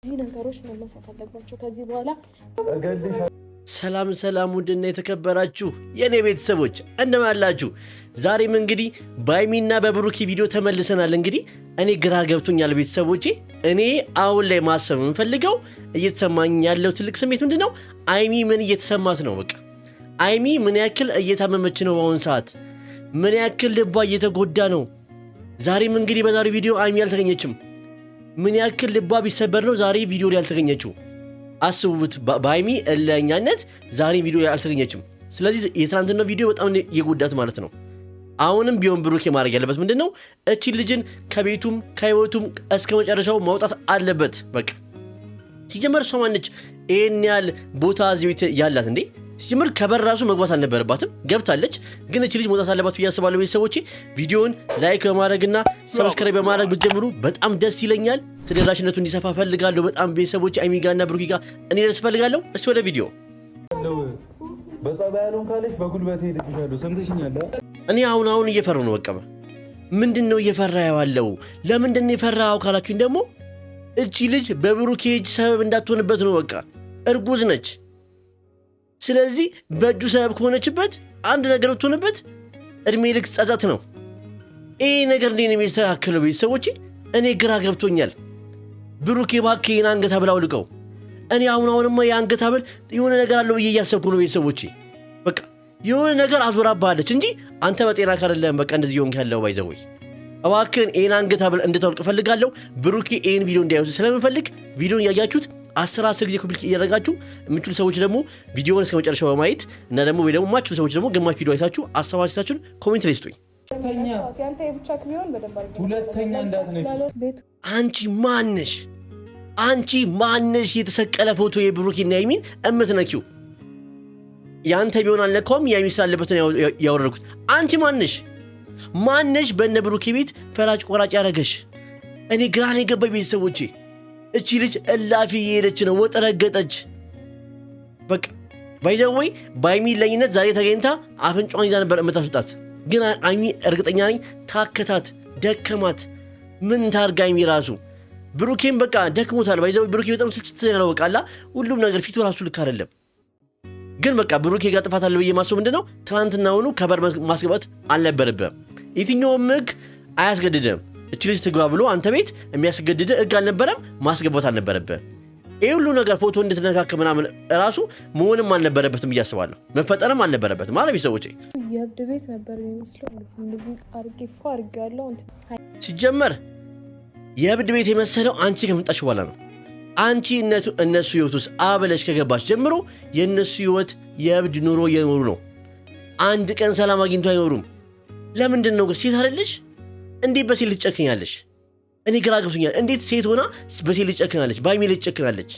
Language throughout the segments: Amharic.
እዚህ ነገሮች መመሳት አለባቸው ከዚህ በኋላ። ሰላም ውድና የተከበራችሁ የኔ ቤተሰቦች እንደምን አላችሁ? ዛሬም እንግዲህ በአይሚና በብሩኬ ቪዲዮ ተመልሰናል። እንግዲህ እኔ ግራ ገብቶኛል ቤተሰቦቼ። እኔ አሁን ላይ ማሰብ የምፈልገው እየተሰማኝ ያለው ትልቅ ስሜት ምንድነው? አይሚ ምን እየተሰማት ነው? በቃ አይሚ ምን ያክል እየታመመች ነው? በአሁን ሰዓት ምን ያክል ልቧ እየተጎዳ ነው? ዛሬም እንግዲህ በዛሬው ቪዲዮ አይሚ አልተገኘችም። ምን ያክል ልቧ ቢሰበር ነው ዛሬ ቪዲዮ ላይ ያልተገኘችው? አስቡት። በአይሚ እለኛነት ዛሬ ቪዲዮ ላይ አልተገኘችም። ስለዚህ የትናንትናው ቪዲዮ በጣም የጎዳት ማለት ነው። አሁንም ቢሆን ብሩኬ ማድረግ ያለበት ምንድነው? እቺ ልጅን ከቤቱም ከህይወቱም እስከ መጨረሻው ማውጣት አለበት። በቃ ሲጀመር እሷ ማነች ይሄን ያህል ቦታ እዚህ ያላት እንዴ? ሲጀመር ከበር ራሱ መግባት አልነበረባትም። ገብታለች፣ ግን እቺ ልጅ መውጣት አለባት ብዬ አስባለሁ። ቤተሰቦቼ ቪዲዮውን ላይክ በማድረግና ሰብስክራይብ በማድረግ ብትጀምሩ በጣም ደስ ይለኛል። ተደራሽነቱ እንዲሰፋ ፈልጋለሁ በጣም ቤተሰቦቼ። አይሚ ጋርና ብሩኬ ጋር እኔ ደስ ፈልጋለሁ። እስቲ ወደ ቪዲዮ። በጸባይ ያሉን ካለሽ በጉልበት ሄድብሻለሁ። ሰምተሽኛል? እኔ አሁን እየፈራሁ ነው። በቃ ምንድነው እየፈራ ያለው? ለምንድነው የፈራው ካላችሁኝ ደግሞ እቺ ልጅ በብሩኬ እጅ ሰበብ እንዳትሆንበት ነው። በቃ እርጉዝ ነች። ስለዚህ በእጁ ሰበብ ከሆነችበት አንድ ነገር ብትሆንበት እድሜ ልክ ጸጸት ነው። ይሄ ነገር እንዴት ነው የሚስተካከለው? ቤተሰቦቼ እኔ ግራ ገብቶኛል። ብሩኬ እባክህ ይሄን አንገት ሐብል አውልቀው። እኔ አሁንማ የአንገት ሐብል የሆነ ነገር አለው ብዬ እያሰብኩ ነው ቤተሰቦቼ። በቃ የሆነ ነገር አዞራባለች እንጂ አንተ በጤና ካደለም በቃ እንደዚህ ሆንክ ያለው ባይዘወይ። እባክህን ይሄን አንገት ሐብል እንድታውልቅ ፈልጋለሁ። ብሩኬ ይሄን ቪዲዮ እንዲያዩት ስለምፈልግ ቪዲዮን ያያችሁት 10 ጊዜ ኮፒ እያደረጋችሁ የምትሉ ሰዎች ደግሞ ቪዲዮውን እስከ መጨረሻው በማየት እና ደግሞ ወይ ደግሞ ማችሁ ሰዎች ደግሞ ግማሽ ቪዲዮ አይታችሁ አስተያየታችሁን ኮሜንት ላይ ስጡኝ። ሁለተኛ እንዳትነቂ። አንቺ ማነሽ የተሰቀለ ፎቶ የብሩኬና የአይሚን እምትነኪው? ያንተ ቢሆን አልነካውም፣ የአይሚ ስላለበት ነው ያወረድኩት። አንቺ ማነሽ በእነ ብሩኬ ቤት ፈራጭ ቆራጭ ያረገሽ? እኔ ግራ ነው የገባኝ ቤተሰቦቼ። እቺ ልጅ እላፊ የሄደች ነው፣ ወጥ ረገጠች። በቃ ባይዘወይ በአይሚ ለኝነት ዛሬ ተገኝታ አፍንጫዋን ይዛ ነበር የምታስወጣት። ግን አይሚ እርግጠኛ ነኝ ታከታት፣ ደከማት። ምን ታርጋ አይሚ ራሱ ብሩኬም በቃ ደክሞታል። ባይዘወይ ብሩኬ በጣም ስልችት ያለው በቃ አላ ሁሉም ነገር ፊቱ ራሱ ልክ አይደለም። ግን በቃ ብሩኬ ጋር ጥፋት አለ ብዬ ማስበው ምንድነው ትናንትናውኑ ከበር ማስገባት አልነበረብህም። የትኛውም ሕግ አያስገድድም። እቺ ልጅ ትግባ ብሎ አንተ ቤት የሚያስገድድ ሕግ አልነበረም፣ ማስገባት አልነበረብህ። ይሄ ሁሉ ነገር ፎቶ እንድትነካከ ምናምን ራሱ መሆንም አልነበረበትም ብዬ አስባለሁ። መፈጠርም አልነበረበትም ማለት ቢሰውጪ የእብድ ቤት ነበር የሚመስለው። እንደዚህ አርጌ ያለው ሲጀመር የእብድ ቤት የመሰለው አንቺ ከመጣሽ በኋላ ነው። አንቺ እነሱ ህይወት ውስጥ አበለሽ ከገባሽ ጀምሮ የእነሱ ህይወት የእብድ ኑሮ እየኖሩ ነው። አንድ ቀን ሰላም አግኝቶ አይኖሩም። ለምንድን ነው ሴት አይደለሽ? እንዴት በሴት ልጅ ጨክኛለሽ? እኔ ግራ ገብቶኛል። እንዴት ሴት ሆና በሴት ልጅ ጨክናለች? በአይሚ ልጅ ጨክናለች?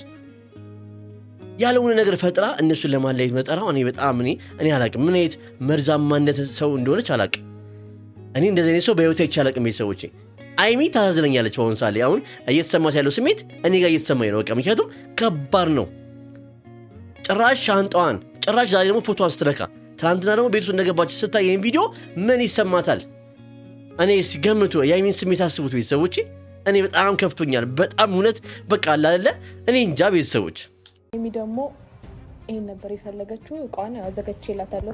ያለውን ነገር ፈጥራ እነሱን ለማለየት መጠራው እኔ በጣም እኔ አላቅም። ምን አይነት መርዛማነት ሰው እንደሆነች አላቅም። እኔ እንደዚህ አይነት ሰው በህይወቴ አይቼ አላቅም ቤተሰቦቼ። አይሚ ታዝለኛለች በአሁን ሰዓት ላይ። አሁን እየተሰማት ያለው ስሜት እኔ ጋር እየተሰማኝ ነው። በቃ ምክንያቱም ከባድ ነው። ጭራሽ ሻንጣዋን ጭራሽ ዛሬ ደግሞ ፎቶዋን ስትነካ ትናንትና ደግሞ ቤቱ እንደገባች ስታይ ይሄን ቪዲዮ ምን ይሰማታል? እኔ እስቲ ገምቱ። የአይሚን ስሜት አስቡት ቤተሰቦቼ። እኔ በጣም ከፍቶኛል። በጣም እውነት በቃ አለ አይደለ? እኔ እንጃ ቤተሰቦች። አይሚ ደግሞ ይሄን ነበር የፈለገችው። እቃዋን አዘጋጅቼላታለሁ።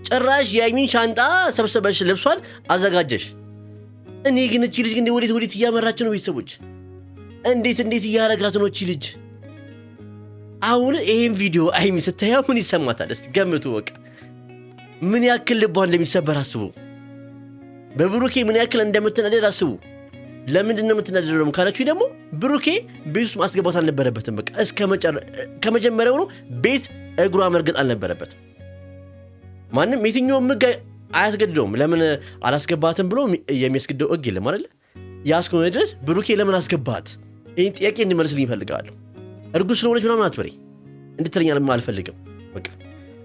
ጭራሽ የአይሚን ሻንጣ ሰብስበሽ ልብሷን አዘጋጀሽ። እኔ ግን እቺ ልጅ ግን ወዴት እያመራች ነው ቤተሰቦች? እንዴት እያረጋት ነው እቺ ልጅ? አሁን ይሄን ቪዲዮ አይሚ ስታየው ምን ይሰማታል? እስቲ ገምቱ። በቃ ምን ያክል ልቧ እንደሚሰበር አስቡ። በብሩኬ ምን ያክል እንደምትነደድ አስቡ። ለምንድን ነው የምትነደደው ካላችሁ ደግሞ ብሩኬ ቤት ውስጥ ማስገባት አልነበረበትም። በቃ ከመጀመሪያው ነው ቤት እግሯ መርገጥ አልነበረበትም። ማንም የትኛውም ሕግ አያስገድደውም። ለምን አላስገባትም ብሎ የሚያስገድደው ሕግ የለም አይደል? ያስከሆነ ድረስ ብሩኬ ለምን አስገባት? ይህን ጥያቄ እንዲመልስልኝ እፈልጋለሁ። እርጉዝ ስለሆነች ምናምን አትበለኝ፣ እንድትለኛልም አልፈልግም። በቃ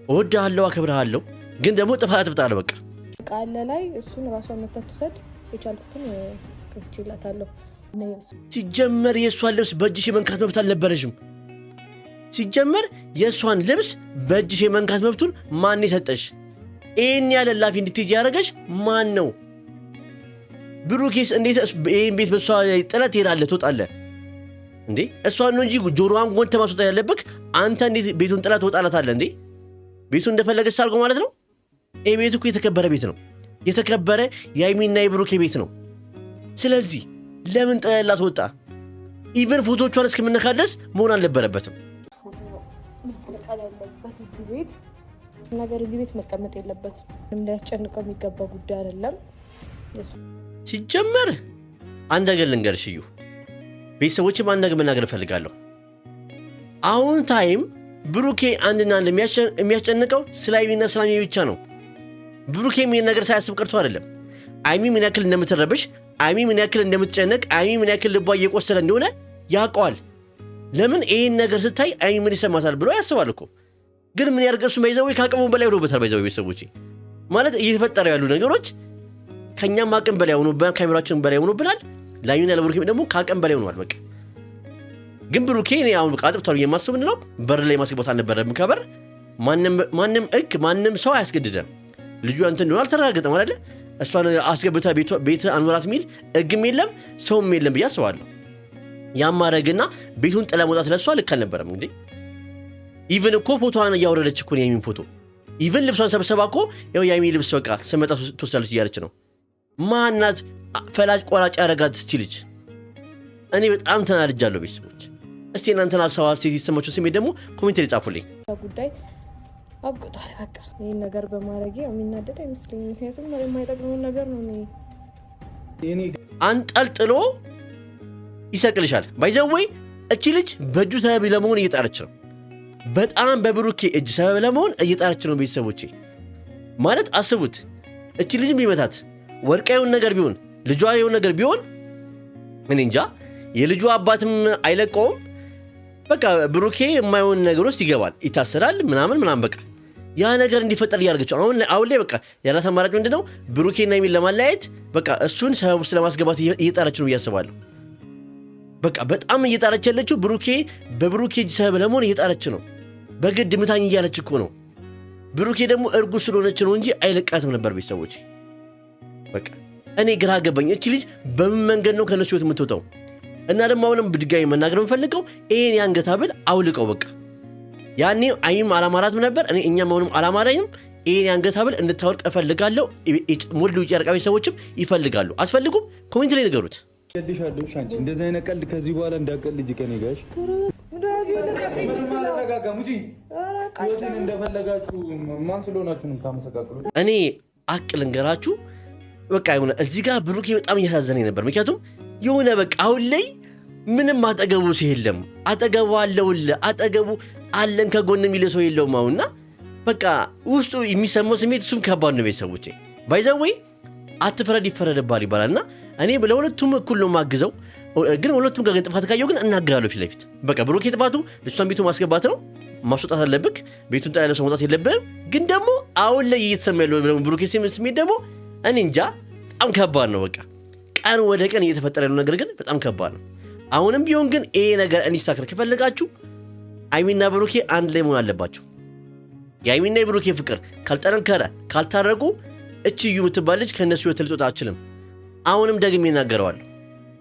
እወድሃለሁ፣ አከብርሃለሁ፣ ግን ደግሞ ጥፋት አጥፍታለሁ። በቃ ቃለ ላይ እሱን ራሷን መተትሰድ የቻልኩትን ከስችላታለሁ። ሲጀመር የእሷን ልብስ በእጅሽ የመንካት መብት አልነበረሽም። ሲጀመር የእሷን ልብስ በእጅሽ የመንካት መብቱን ማን የሰጠሽ? ይህን ያለ ላፊ እንድትሄጂ ያደረገሽ ማን ነው? ብሩኬስ እንዴት ይህን ቤት በሷ ጥለት ትሄዳለህ ትወጣለህ? እንዴ? እሷን ነው እንጂ ጆሮዋን ጎንተ ማስወጣት ያለብህ አንተ። እንዴት ቤቱን ጥላት ትወጣላታለህ እንዴ? ቤቱን እንደፈለገች አድርጎ ማለት ነው። ይሄ ቤት እኮ የተከበረ ቤት ነው። የተከበረ የሀይሚና የብሩኬ ቤት ነው። ስለዚህ ለምን ጥላት ወጣ? ኢቨን ፎቶቿን እስከምነካ ድረስ መሆን አልነበረበትም። መሰቀል ያለበት እዚህ ቤት ነገር እዚህ ቤት መቀመጥ የለበትም። ሊያስጨንቀው የሚገባ ጉዳይ አይደለም። ሲጀመር አንድ ነገር ልንገርሽ እዩ፣ ቤተሰቦችም አንድ ነገር መናገር እፈልጋለሁ። አሁን ታይም ብሩኬ አንድና አንድ የሚያስጨንቀው ስለ ሀይሚና ስለ ሀይሚ ብቻ ነው። ብሩኬ ይህን ነገር ሳያስብ ቀርቶ አይደለም። ሀይሚ ምን ያክል እንደምትረበሽ፣ ሀይሚ ምን ያክል እንደምትጨነቅ፣ ሀይሚ ምን ያክል ልቧ እየቆሰለ እንደሆነ ያውቀዋል። ለምን ይህን ነገር ስታይ ሀይሚ ምን ይሰማታል ብሎ ያስባል እኮ። ግን ምን ያርገ እሱ ባይዘው ከአቅሙ በላይ ሆኖበታል። ባይዘው ቤተሰቦቼ ማለት እየተፈጠረ ያሉ ነገሮች ከኛም አቅም በላይ ሆኖብናል፣ ካሜራችን በላይ ሆኖብናል። ላዩና ለብሩኬ ደግሞ ከአቅም በላይ ሆኗል። በቃ ግን ብሩኬ እኔ አሁን በቃ አጥፍቷል የማስበው ምንድን ነው በር ላይ ማስገባት አልነበረም። ከበር ማንም ሰው አያስገድደም። ልጁ አንተ እንደሆነ አልተረጋገጠም አይደለ? እሷን አስገብታ ቤት አኖራት የሚል ሕግም የለም ሰውም የለም ብዬ አስባለሁ። ያም ማድረግና ቤቱን ጥላ መውጣት ለሷ ልክ አልነበረም። እንግዲህ ኢቭን እኮ ፎቶዋን እያወረደች እኮ የሀይሚን ፎቶ ኢቭን ልብሷን ሰብሰባ እኮ ያው የሀይሚ ልብስ በቃ ስመጣ ትወስዳለች እያለች ነው። ማናት ፈላጭ ቆራጭ ያረጋት እቺ ልጅ? እኔ በጣም ተናድጃለሁ። ቤተሰቦች እስቲ እናንተን ሀሳብ አስተያየት የተሰማችሁ ስሜት ደግሞ ኮሜንት ላይ ጻፉልኝ። ጉዳይ አብቅቷል። በቃ ይህን ነገር በማድረጌ የሚናደድ አይመስለኝም። ምክንያቱም የማይጠቅመውን ነገር ነው አንጠልጥሎ ይሰቅልሻል። ባይዘወይ እቺ ልጅ በእጁ ሰበብ ለመሆን እየጣረች ነው። በጣም በብሩኬ እጅ ሰበብ ለመሆን እየጣረች ነው። ቤተሰቦቼ ማለት አስቡት፣ እቺ ልጅም ቢመታት ወርቃ የሆነ ነገር ቢሆን ልጇ የሆነ ነገር ቢሆን እኔ እንጃ፣ የልጁ አባትም አይለቀውም። በቃ ብሩኬ የማይሆን ነገር ውስጥ ይገባል፣ ይታሰራል፣ ምናምን በቃ ያ ነገር እንዲፈጠር እያደረገችው አሁን ላይ በቃ ያላት አማራጭ ምንድነው? ብሩኬና ሀይሚን ለማለያየት በቃ እሱን ሰበብ ውስጥ ለማስገባት እየጣረች ነው እያስባለሁ። በቃ በጣም እየጣረች ያለችው በብሩኬ እጅ ሰበብ ለመሆን እየጣረች ነው። በግድ ምታኝ እያለች እኮ ነው። ብሩኬ ደግሞ እርጉዝ ስለሆነች ነው እንጂ አይለቃትም ነበር። ቤተሰቦች በቃ እኔ ግራ ገባኝ። እቺ ልጅ በምን መንገድ ነው ከነሱ ህይወት የምትወጣው? እና ደግሞ አሁንም በድጋሚ መናገር የምፈልገው ይሄን የአንገት ሐብል አውልቀው። በቃ ያኔ አይም አላማራትም ነበር፣ እኛም አሁንም አላማራኝም። ይሄን የአንገት ሐብል እንድታወልቅ እፈልጋለሁ። ሙሉ ጨርቃ ቤተሰቦችም ይፈልጋሉ። አስፈልጉም? ኮሜንት ላይ ንገሩት። እንደዚህ አይነት ቀልድ ከዚህ በኋላ እንዳቀልጅ ቀን ጋሽ እንደፈለጋችሁ ማን ስለሆናችሁ ነው ታመሰቃቅሉ። እኔ አቅ ልንገራችሁ በቃ የሆነ እዚህ ጋር ብሩኬ በጣም እያሳዘነኝ ነበር። ምክንያቱም የሆነ በቃ አሁን ላይ ምንም አጠገቡ ሰው የለም። አጠገቡ አለውልህ አጠገቡ አለን ከጎን የሚል ሰው የለውም። አሁንና በቃ ውስጡ የሚሰማው ስሜት እሱም ከባድ ነው። ቤተሰቦቼ ባይዘወይ አትፍረድ ይፈረድባል ይባላልና እኔ ለሁለቱም እኩል ነው ማግዘው። ግን ሁለቱም ጋር ጥፋት ካየው ግን እናገራለሁ ፊት ለፊት። በቃ ብሩኬ ጥፋቱ ልጅቷን ቤቱ ማስገባት ነው፣ ማስወጣት አለብህ። ቤቱን ጠላ ያለው ሰው መውጣት የለብህም። ግን ደግሞ አሁን ላይ እየተሰማ ያለው ብሩኬ ስሜት ደግሞ እኔ እንጃ በጣም ከባድ ነው። በቃ ቀን ወደ ቀን እየተፈጠረ ያለው ነገር ግን በጣም ከባድ ነው። አሁንም ቢሆን ግን ይሄ ነገር እንዲስተካከል ከፈለጋችሁ ሀይሚና ብሩኬ አንድ ላይ መሆን አለባቸው። የሀይሚና የብሩኬ ፍቅር ካልጠነከረ ካልታረቁ እቺ እዩ የምትባል ልጅ ከእነሱ ህይወት ልትወጣ አትችልም። አሁንም ደግሜ እናገረዋለሁ።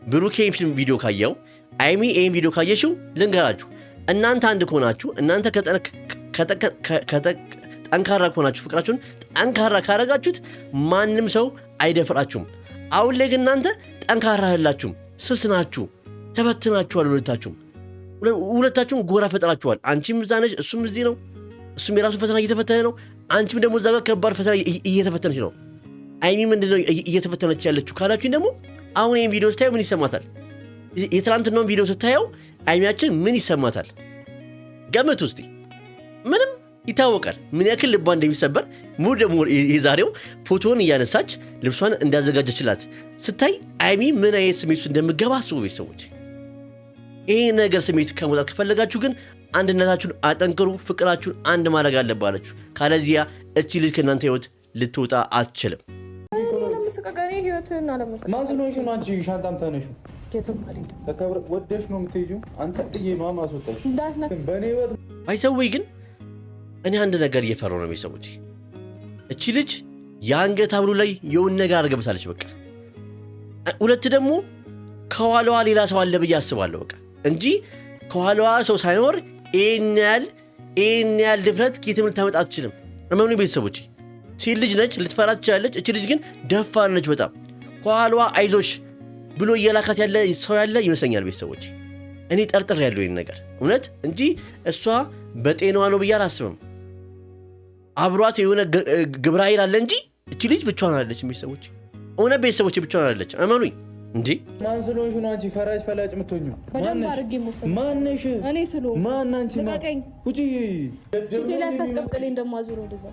ብሩኬ ፊልም ቪዲዮ ካየው ሀይሚ ይህን ቪዲዮ ካየሽው ልንገራችሁ፣ እናንተ አንድ ከሆናችሁ እናንተ ጠንካራ ከሆናችሁ ፍቅራችሁን ጠንካራ ካረጋችሁት ማንም ሰው አይደፍራችሁም። አሁን ላይ ግን እናንተ ጠንካራ አይደላችሁም፣ ስስ ናችሁ፣ ተበትናችኋል። ሁለታችሁም ጎራ ፈጥራችኋል። አንቺም እዛ ነሽ፣ እሱም እዚህ ነው። እሱም የራሱ ፈተና እየተፈተነ ነው፣ አንቺም ደግሞ እዛ ጋር ከባድ ፈተና እየተፈተነች ነው። ሀይሚ ምንድነው እየተፈተነች ያለችው ካላችሁኝ ደግሞ አሁን ይህን ቪዲዮ ስታየው ምን ይሰማታል? የትላንትናውን ቪዲዮ ስታየው ሀይሚያችን ምን ይሰማታል? ገምቱ እስቲ። ምንም ይታወቃል ምን ያክል ልቧ እንደሚሰበር። ሙሉ ደግሞ የዛሬው ፎቶውን እያነሳች ልብሷን እንዳዘጋጀችላት ስታይ ሀይሚ ምን አይነት ስሜት ውስጥ እንደምገባ አስቡ ቤተሰቦች። ይሄ ነገር ስሜት ከመውጣት ከፈለጋችሁ ግን አንድነታችሁን አጠንክሩ፣ ፍቅራችሁን አንድ ማድረግ አለባችሁ። ካለዚያ እቺ ልጅ ከእናንተ ህይወት ልትወጣ አትችልም። ማስኖሽ ነው አንቺ ሻንጣም ታነሹ ወደሽ ነው የምትሄጂው። አንተ ጥዬ ነው ማስወጣሽ በእኔ ህይወት አይሰውይ። ግን እኔ አንድ ነገር እየፈራሁ ነው ቤተሰቦች። እቺ ልጅ የአንገት ሐብሉ ላይ የውን ነገር አድርገብታለች። በቃ ሁለት ደግሞ ከኋላዋ ሌላ ሰው አለ ብዬ አስባለሁ። በቃ እንጂ ከኋላዋ ሰው ሳይኖር ይሄን ያህል ድፍረት ኬትም ልታመጣ አትችልም። እመኑ ቤተሰቦች፣ ሴት ልጅ ነች፣ ልትፈራ ትችላለች። እች ልጅ ግን ደፋር ነች በጣም። ከኋላዋ አይዞሽ ብሎ እየላካት ያለ ሰው ያለ ይመስለኛል ቤተሰቦች። እኔ ጠርጥር ያለው ይህን ነገር እውነት እንጂ እሷ በጤናዋ ነው ብዬ አላስብም። አብሯት የሆነ ግብረ ኃይል አለ እንጂ እቺ ልጅ ብቻዋን አለች ቤተሰቦች። እውነት ቤተሰቦች ብቻዋን አለች፣ እመኑኝ እንጂ ማን ስለሆንሽ ነው አንቺ ፈራጅ ፈላጭ የምትሆኚው? ማነሽ? እኔ ስለሆንኩ ማን አንቺ? ውጪ! ሌላ ታስቀምጥልኝ እንደማዞር ወደዛ።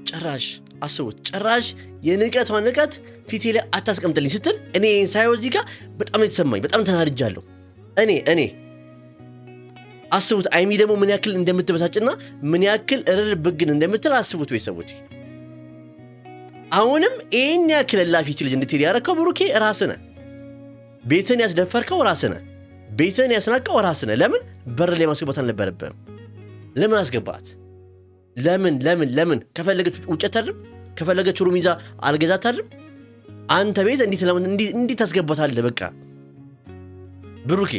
ጭራሽ አስቡት፣ ጭራሽ የንቀቷን ንቀት ፊቴ ላይ አታስቀምጥልኝ ስትል እኔ ሳይሆን እዚህ ጋር በጣም የተሰማኝ በጣም ተናድጃለሁ። እኔ አስቡት፣ አይሚ ደግሞ ምን ያክል እንደምትበሳጭና ምን ያክል እርር ብግን እንደምትል አስቡት ቤተሰቦች። አሁንም ይህን ያክል ላፊች ልጅ እንድትሄድ ያረከው ብሩኬ ራስህ ነህ። ቤትን ያስደፈርከው ራስህ ነህ። ቤትን ያስናቀው ራስህ ነህ። ለምን በር ላይ ማስገባት አልነበረብህም? ለምን አስገባት? ለምን ከፈለገች ውጭ አታድርም? ከፈለገች ሩም ይዛ አልገዛ አታድርም? አንተ ቤት እንዲህ ታስገባታለህ? በቃ ብሩኬ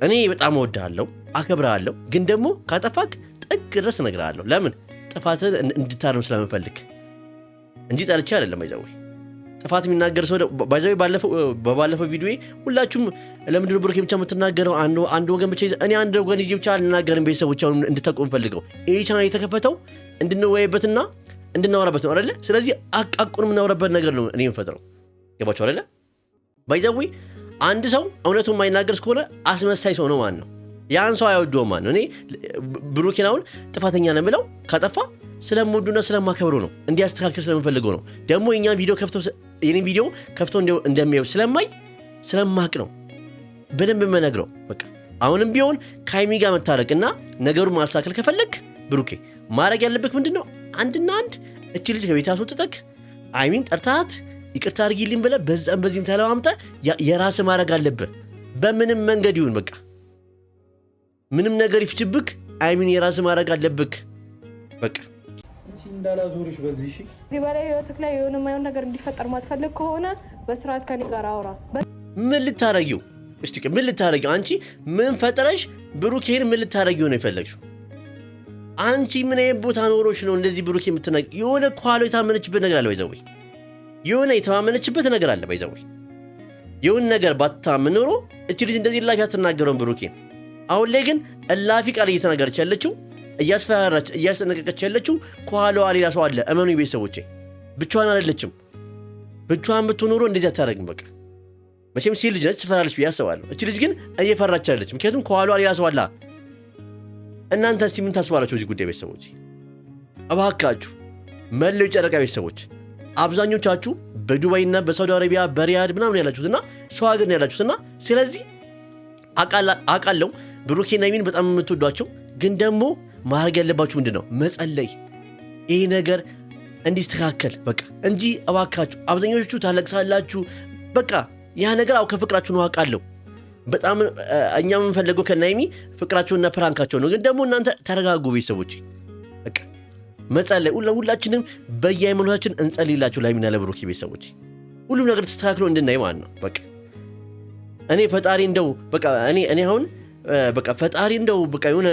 እኔ በጣም እወድሃለሁ፣ አከብርሃለሁ። ግን ደግሞ ካጠፋክ ጥግ ድረስ እነግርሃለሁ። ለምን ጥፋትህን እንድታርም ስለምፈልግ እንጂ ጠርቼ አይደለም። ባይዛው ጥፋት የሚናገር ሰው ባይዛው በባለፈው ቪዲዮ ሁላችሁም ለምንድን ነው ብሩኬ ብቻ የምትናገረው? አንድ ወገን ብቻ እኔ አንድ ወገን ይዤ ብቻ አልናገርም። ቤተሰቦች አሁን እንድታቆም ፈልገው ይሄ ቻናል የተከፈተው እንድንወያይበትና እንድናወራበት ነው አይደለ? ስለዚህ አቃቁን የምናወራበት ነገር ነው እኔ የምፈጥረው። ገባችሁ አይደለ? ባይዛው አንድ ሰው እውነቱን የማይናገር እስከሆነ አስመሳይ ሰው ነው ማለት ነው። ያን ሰው አይወደውም ማለት ነው። እኔ ብሩኬን አሁን ጥፋተኛ ነው የምለው ካጠፋ ስለምወዱና ስለማከብሩ ነው፣ እንዲያስተካክል ስለምፈልገው ነው። ደግሞ የኔን ቪዲዮ ከፍቶ እንደሚያዩ ስለማቅ ነው በደንብ የምነግረው። በቃ አሁንም ቢሆን ከሀይሚ ጋር መታረቅና ነገሩን ማስተካከል ከፈለግ ብሩኬ ማድረግ ያለብህ ምንድነው? አንድና አንድ እቺ ልጅ ከቤት አስወጥተህ ሀይሚን ጠርታት ይቅርታ አድርጊልኝ ብለህ በዛም በዚህም ተለዋምጠህ የራስህ ማድረግ አለብህ። በምንም መንገድ ይሁን በቃ ምንም ነገር ይፍጭብህ፣ ሀይሚን የራስህ ማድረግ አለብህ በቃ እንዳላዞርሽ በዚህ እሺ። እዚህ በላይ ህይወትክ ላይ የሆነ የማይሆን ነገር እንዲፈጠር ማትፈልግ ከሆነ በስርዓት ከኔ ጋር አውራ። ምን ልታረጊው? እስቲ ምን ልታረጊው? አንቺ ምን ፈጠረሽ? ብሩኬን ምን ልታረጊው ነው የፈለግሽው? አንቺ ምን አይነት ቦታ ኖሮሽ ነው እንደዚህ ብሩኬ የምትናገር? የሆነ ኳሎ የታመነችበት ነገር አለ ባይዘው፣ የሆነ የተማመነችበት ነገር አለ ባይዘው። የሆነ ነገር ባታምን ኖሮ እቺ ልጅ እንደዚህ ላፊ አትናገረውም ብሩኬን። አሁን ላይ ግን እላፊ ቃል እየተናገረች ያለችው እያስፈራራች እያስጠነቀቀች ያለችው ከኋላዋ ሌላ ሰው አለ። እመኑኝ ቤተሰቦቼ፣ ብቻዋን አይደለችም። ብቻዋን ብትሆን ኖሮ እንደዚህ አታደርግም። በቃ መቼም ሴት ልጅ ነች፣ ትፈራለች ብዬ አስባለሁ። እቺ ልጅ ግን እየፈራች አለች፣ ምክንያቱም ከኋላዋ ሌላ ሰው አለ። እናንተ እስቲ ምን ታስባላችሁ በዚህ ጉዳይ ቤተሰቦች? እባካችሁ መላው የጨረቃ ቤተሰቦች፣ አብዛኞቻችሁ በዱባይና በሳውዲ አረቢያ በሪያድ ምናምን ያላችሁትና ሰው ሀገር ነው ያላችሁትና ስለዚህ አውቃለሁ ብሩኬና ሀይሚን በጣም የምትወዷቸው፣ ግን ደግሞ ማድረግ ያለባችሁ ምንድነው? መጸለይ፣ ይሄ ነገር እንዲስተካከል በቃ እንጂ እባካችሁ አብዛኞቹ ታለቅሳላችሁ። በቃ ያ ነገር ከፍቅራችሁ ነው አውቃለሁ። በጣም እኛ የምንፈልገው ከእነ ሀይሚ ፍቅራቸውና ፕራንካቸው ነው። ግን ደግሞ እናንተ ተረጋጉ ቤተሰቦች። በቃ መጸለይ፣ ሁላችንም በየሃይማኖታችን እንጸልይላችሁ ለሀይሚና ለብሩኬ ቤተሰቦች፣ ሁሉም ነገር ተስተካክሎ እንድናይ ማለት ነው። በቃ እኔ ፈጣሪ እንደው በቃ እኔ አሁን በቃ ፈጣሪ እንደው በቃ የሆነ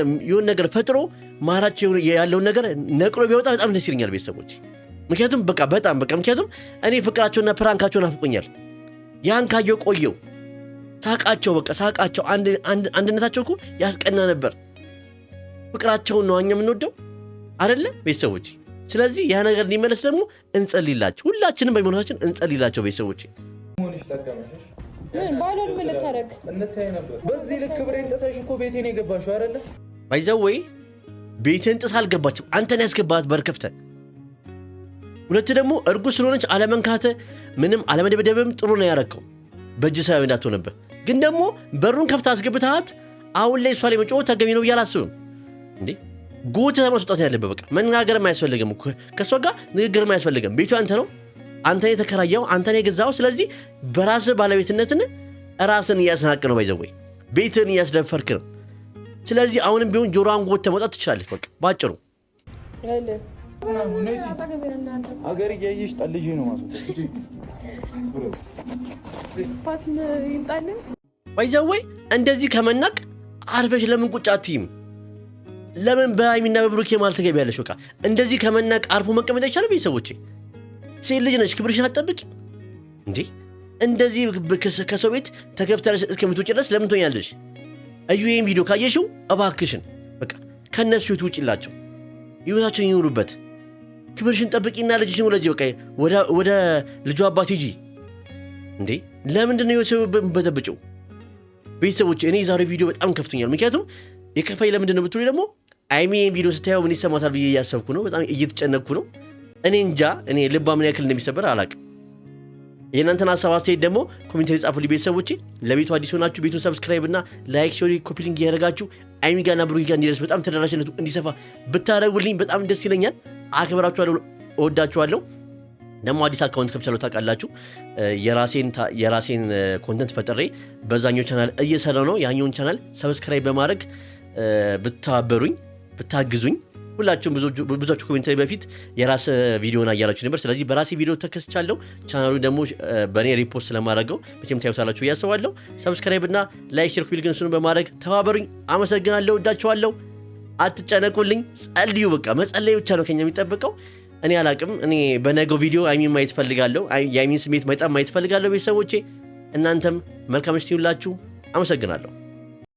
ነገር ፈጥሮ ማራቸው ያለውን ነገር ነቅሎ ቢወጣ በጣም ደስ ይለኛል ቤተሰቦች። ምክንያቱም ምክንያቱም እኔ ፍቅራቸውና ፕራንካቸውን አፍቆኛል። ያን ካየው ቆየው ሳቃቸው፣ በቃ ሳቃቸው፣ አንድነታቸው እኮ ያስቀና ነበር። ፍቅራቸውን ነው እኛ የምንወደው አይደለ ቤተሰቦች? ስለዚህ ያ ነገር እንዲመለስ ደግሞ እንጸልይላቸው፣ ሁላችንም በሃይማኖታችን እንጸልይላቸው ቤተሰቦች። ባሎን ምን ልታረግ እንታይ ነበር? በዚህ ልክ ብሬን ጥሰሽ እኮ ቤቴን የገባሽው አይደለ? ባይዘው ወይ ቤቴን ጥሳ አልገባችም፣ አንተን ያስገባት በር ከፍተህ። ሁለት ደግሞ እርጉዝ ስለሆነች አለመንካተ ምንም አለመደብደብም ጥሩ ነው ያረከው፣ በእጅ ሰበብ እንዳትሆንብህ። ግን ደግሞ በሩን ከፍተህ አስገብተሃት አሁን ላይ እሷ ላይ መጮህ ተገቢ ነው ብዬ አላስብም። እንዴ ጎትተህ ማስወጣት ያለብህ በቃ። መነጋገርም አያስፈልግም፣ ከእሷ ጋር ንግግርም አያስፈልግም። ቤቱ አንተ ነው፣ አንተን የተከራየው፣ አንተን የገዛው። ስለዚህ በራስህ ባለቤትነትን ራስን እያስናቅ ነው፣ ባይዘወይ ቤትን እያስደፈርክ ነው። ስለዚህ አሁንም ቢሆን ጆሮዋን ጎትተህ መውጣት ትችላለህ። በቃ ባጭሩ አገር እያየሽ ጠልጄ ነው ማስወጣት። ፓስ ይምጣልን ባይዘወይ እንደዚህ ከመናቅ አርፈሽ ለምን ቁጭ አትይም? ለምን በሀይሚና በብሩኬ መሀል ትገቢያለሽ? በቃ እንደዚህ ከመናቅ አርፎ መቀመጥ አይቻልም? ቤተሰቦቼ ሴት ልጅ ነች፣ ክብርሽን አትጠብቂ እንዴ? እንደዚህ ከሰው ቤት ተከፍተሽ እስከምትወጪ ድረስ ለምን ትሆኛለሽ? እዩ ይህን ቪዲዮ ካየሽው እባክሽን በቃ ከእነሱ ህይወት ውጭላቸው፣ ህይወታቸውን ይኑሩበት። ክብርሽን ጠብቂና ልጅሽን ወለጂ። በቃ ወደ ልጁ አባት ሂጂ እንዴ! ለምንድን ነው ሰው በተበጨው? ቤተሰቦች እኔ ዛሬ ቪዲዮ በጣም ከፍቶኛል። ምክንያቱም የከፋኝ ለምንድን ነው ብትሉ ደግሞ አይሚ ይህን ቪዲዮ ስታየው ምን ይሰማታል ብዬ እያሰብኩ ነው። በጣም እየተጨነቅኩ ነው። እኔ እንጃ እኔ ልቧ ምን ያክል እንደሚሰበር አላቅም። የእናንተን ሀሳብ አስተያየት ደግሞ ኮሜንት ጻፉልኝ ቤተሰቦቼ። ለቤቱ አዲስ ሆናችሁ ቤቱን ሰብስክራይብ እና ላይክ፣ ሼር፣ ኮፒ ሊንክ እያደረጋችሁ አይሚ ጋርና ብሩኬ ጋር እንዲደርስ በጣም ተደራሽነቱ እንዲሰፋ ብታደርጉልኝ በጣም ደስ ይለኛል። አክብራችኋለሁ፣ እወዳችኋለሁ። ደግሞ አዲስ አካውንት ከፍቻለሁ ታውቃላችሁ። የራሴን ኮንተንት ፈጥሬ በዛኛው ቻናል እየሰራ ነው። ያኛውን ቻናል ሰብስክራይብ በማድረግ ብታበሩኝ ብታግዙኝ። ሁላችሁም ብዙዎቹ ኮሜንት ላይ በፊት የራስ ቪዲዮና እያላችሁ ነበር። ስለዚህ በራሴ ቪዲዮ ተከስቻለሁ። ቻናሉ ደግሞ በእኔ ሪፖርት ስለማድረገው መቼም ታዩታላችሁ ብዬ አስባለሁ። ሰብስክራይብ እና ላይክ፣ ሼር፣ ኮፒ ሊንክ እሱን በማድረግ ተባበሩኝ። አመሰግናለሁ፣ ወዳችኋለሁ። አትጨነቁልኝ፣ ጸልዩ። በቃ መጸለይ ብቻ ነው ከኛ የሚጠብቀው። እኔ አላቅም። እኔ በነገው ቪዲዮ አይሚን ማየት ፈልጋለሁ። የአይሚን ስሜት በጣም ማየት ፈልጋለሁ። ቤተሰቦቼ እናንተም መልካም ምሽት ይሁንላችሁ። አመሰግናለሁ።